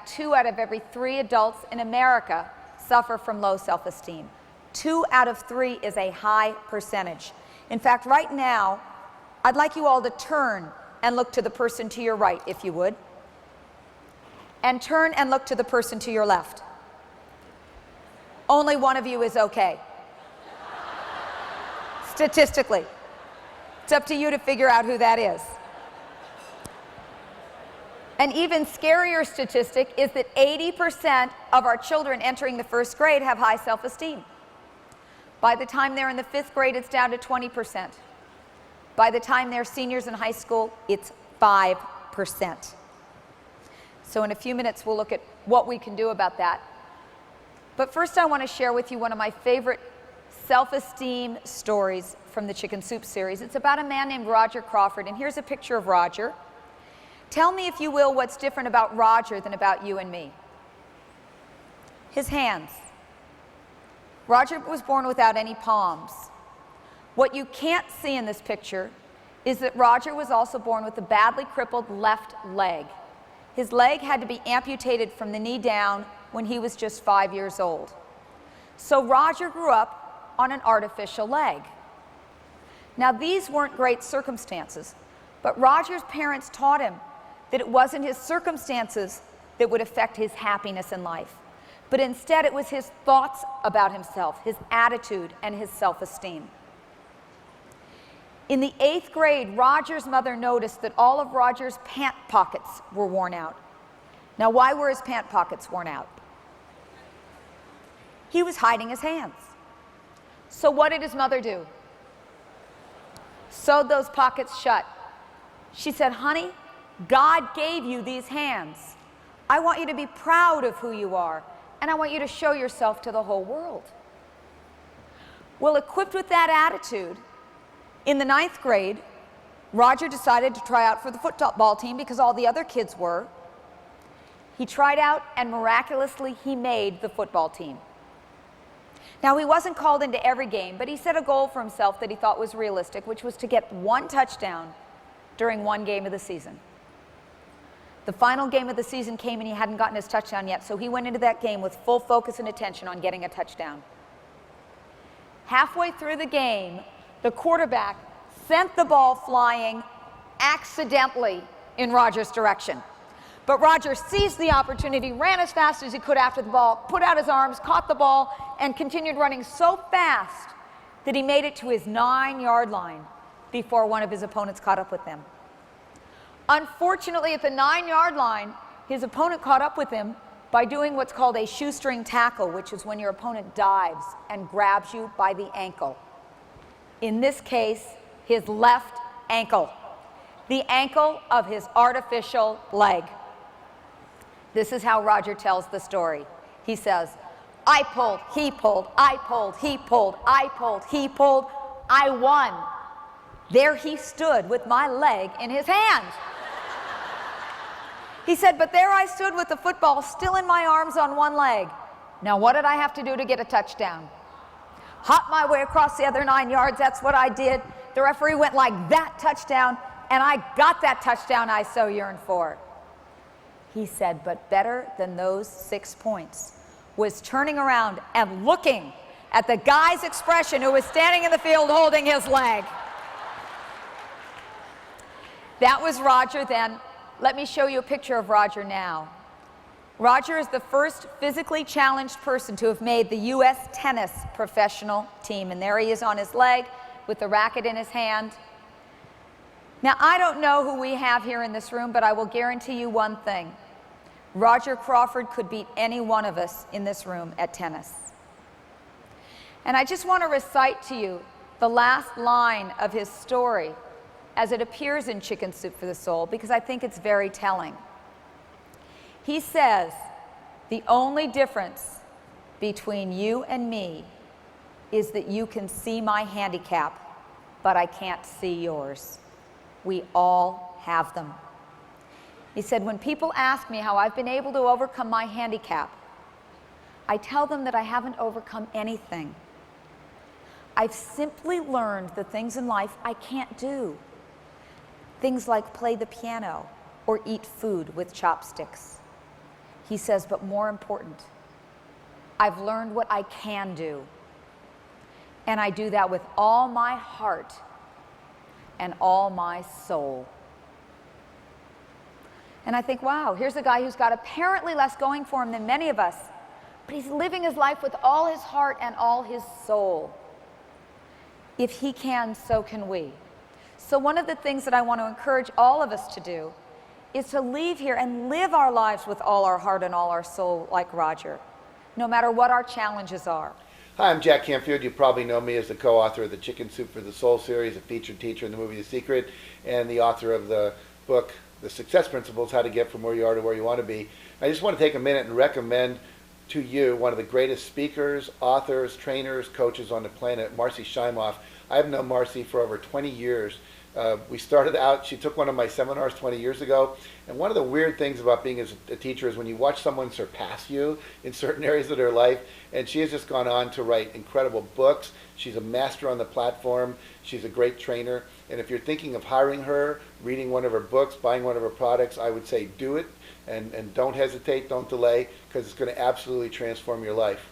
2 out of every 3 adults in America suffer from low self-esteem. 2 out of 3 is a high percentage. In fact, right now, I'd like you all to turn and look to the person to your right, if you would. And turn and look to the person to your left. Only one of you is okay. Statistically. It's up to you to figure out who that is. An even scarier statistic is that 80% of our children entering the 1st grade have high self-esteem. By the time they're in the 5th grade, it's down to 20%. By the time they're seniors in high school, it's 5%. So in a few minutes, we'll look at what we can do about that. But first, I want to share with you one of my favorite self-esteem stories from the Chicken Soup series. It's about a man named Roger Crawford, and here's a picture of Roger. Tell me, if you will, what's different about Roger than about you and me. His hands. Roger was born without any palms. What you can't see in this picture is that Roger was also born with a badly crippled left leg. His leg had to be amputated from the knee down when he was just 5 years old. So Roger grew up on an artificial leg. Now, these weren't great circumstances, but Roger's parents taught him that it wasn't his circumstances that would affect his happiness in life, but instead it was his thoughts about himself, his attitude, and his self-esteem. In the 8th grade, Roger's mother noticed that all of Roger's pant pockets were worn out. Now, why were his pant pockets worn out? He was hiding his hands. So what did his mother do? Sewed those pockets shut. She said, "Honey, God gave you these hands. I want you to be proud of who you are, and I want you to show yourself to the whole world." Well, equipped with that attitude, in the 9th grade, Roger decided to try out for the football team because all the other kids were. He tried out, and miraculously, he made the football team. Now, he wasn't called into every game, but he set a goal for himself that he thought was realistic, which was to get 1 touchdown during 1 game of the season. The final game of the season came, and he hadn't gotten his touchdown yet, so he went into that game with full focus and attention on getting a touchdown. Halfway through the game, the quarterback sent the ball flying accidentally in Roger's direction. But Roger seized the opportunity, ran as fast as he could after the ball, put out his arms, caught the ball, and continued running so fast that he made it to his 9-yard line before one of his opponents caught up with him. Unfortunately, at the 9-yard line, his opponent caught up with him by doing what's called a shoestring tackle, which is when your opponent dives and grabs you by the ankle. In this case, his left ankle, the ankle of his artificial leg. This is how Roger tells the story. He says, "I pulled, he pulled, I pulled, he pulled, I pulled, he pulled, I won. There he stood with my leg in his hand." He said, "But there I stood with the football still in my arms on 1 leg. Now what did I have to do to get a touchdown? Hop my way across the other 9 yards, that's what I did. The referee went like that, touchdown, and I got that touchdown I so yearned for." He said, but better than those 6 points was turning around and looking at the guy's expression who was standing in the field holding his leg. That was Roger then. Let me show you a picture of Roger now. Roger is the first physically challenged person to have made the U.S. tennis professional team, and there he is on his leg with the racket in his hand. Now, I don't know who we have here in this room, but I will guarantee you one thing. Roger Crawford could beat any one of us in this room at tennis. And I just want to recite to you the last line of his story as it appears in Chicken Soup for the Soul, because I think it's very telling. He says, "The only difference between you and me is that you can see my handicap, but I can't see yours. We all have them." He said, "When people ask me how I've been able to overcome my handicap, I tell them that I haven't overcome anything. I've simply learned the things in life I can't do. Things like play the piano or eat food with chopsticks." He says, but more important, I've learned what I can do. And I do that with all my heart and all my soul. And I think, wow, here's a guy who's got apparently less going for him than many of us, but he's living his life with all his heart and all his soul. If he can, so can we. So one of the things that I want to encourage all of us to do is to leave here and live our lives with all our heart and all our soul like Roger, no matter what our challenges are. Hi, I'm Jack Canfield. You probably know me as the co-author of the Chicken Soup for the Soul series, a featured teacher in the movie The Secret, and the author of the book, The Success Principles, How to Get From Where You Are to Where You Want to Be. I just want to take a minute and recommend to you one of the greatest speakers, authors, trainers, coaches on the planet, Marci Shimoff. I've known Marci for over 20 years. We started out, she took one of my seminars 20 years ago, and one of the weird things about being a teacher is when you watch someone surpass you in certain areas of their life, and she has just gone on to write incredible books. She's a master on the platform. She's a great trainer, and if you're thinking of hiring her, reading one of her books, buying one of her products, I would say do it, and don't hesitate, don't delay, because it's going to absolutely transform your life.